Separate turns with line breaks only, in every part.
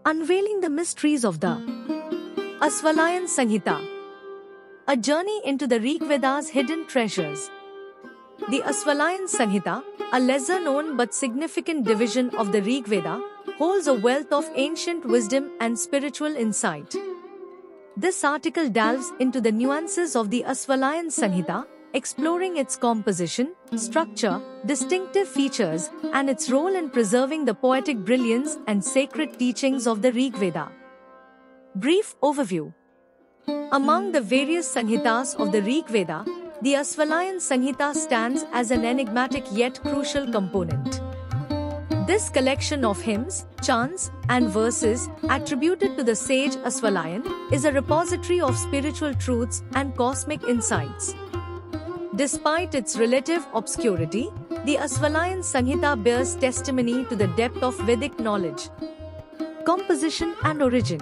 Unveiling the mysteries of the Aswalayan Sanhita. A journey into the Rigveda's hidden treasures. The Aswalayan Sanhita, a lesser-known but significant division of the Rigveda, holds a wealth of ancient wisdom and spiritual insight. This article delves into the nuances of the Aswalayan Sanhita, exploring its composition, structure, distinctive features, and its role in preserving the poetic brilliance and sacred teachings of the Rigveda. Brief overview. Among the various Sanhitas of the Rigveda, the Aswalayan Sanhita stands as an enigmatic yet crucial component. This collection of hymns, chants, and verses, attributed to the sage Aswalayan, is a repository of spiritual truths and cosmic insights. Despite its relative obscurity, the Aswalayan Sanhita bears testimony to the depth of Vedic knowledge. Composition and origin.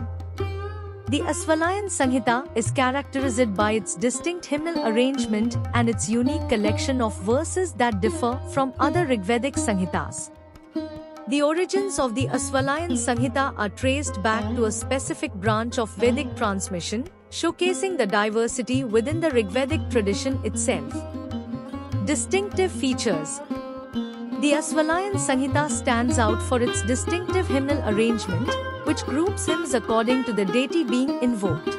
The Aswalayan Sanhita is characterized by its distinct hymnal arrangement and its unique collection of verses that differ from other Rigvedic Sanhitas. The origins of the Aswalayan Sanhita are traced back to a specific branch of Vedic transmission, showcasing the diversity within the Rigvedic tradition itself. Distinctive features. The Aswalayan Sanhita stands out for its distinctive hymnal arrangement, which groups hymns according to the deity being invoked.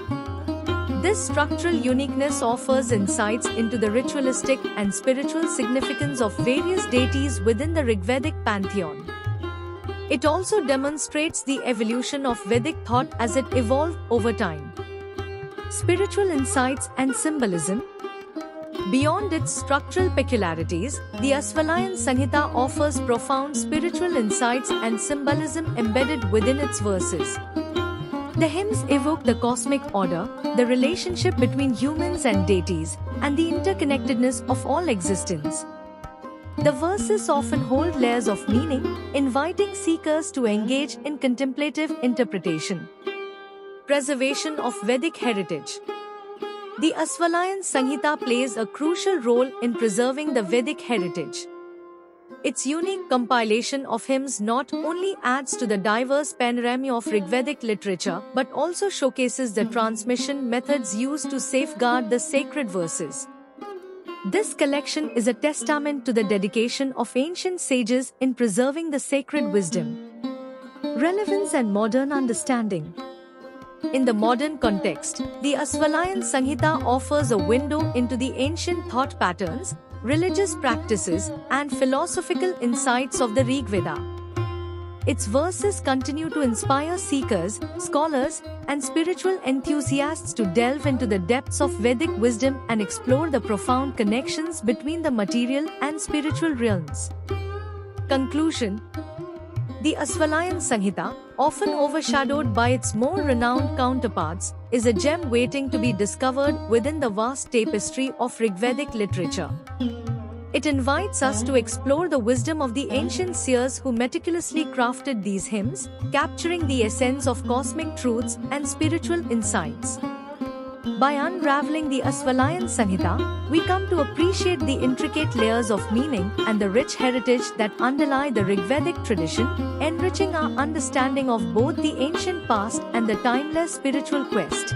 This structural uniqueness offers insights into the ritualistic and spiritual significance of various deities within the Rigvedic pantheon. It also demonstrates the evolution of Vedic thought as it evolved over time. Spiritual insights and symbolism. Beyond its structural peculiarities, the Aswalayan Sanhita offers profound spiritual insights and symbolism embedded within its verses. The hymns evoke the cosmic order, the relationship between humans and deities, and the interconnectedness of all existence. The verses often hold layers of meaning, inviting seekers to engage in contemplative interpretation. Preservation of Vedic heritage. The Aswalayan Sanhita plays a crucial role in preserving the Vedic heritage. Its unique compilation of hymns not only adds to the diverse panorama of Rigvedic literature but also showcases the transmission methods used to safeguard the sacred verses. This collection is a testament to the dedication of ancient sages in preserving the sacred wisdom. Relevance and modern understanding. In the modern context, the Aswalayan Sanhita offers a window into the ancient thought patterns, religious practices, and philosophical insights of the Rigveda. Its verses continue to inspire seekers, scholars, and spiritual enthusiasts to delve into the depths of Vedic wisdom and explore the profound connections between the material and spiritual realms. Conclusion. The Aswalayan Sanhita, often overshadowed by its more renowned counterparts, is a gem waiting to be discovered within the vast tapestry of Rigvedic literature. It invites us to explore the wisdom of the ancient seers who meticulously crafted these hymns, capturing the essence of cosmic truths and spiritual insights. By unraveling the Aswalayan Sanhita, we come to appreciate the intricate layers of meaning and the rich heritage that underlie the Rigvedic tradition, enriching our understanding of both the ancient past and the timeless spiritual quest.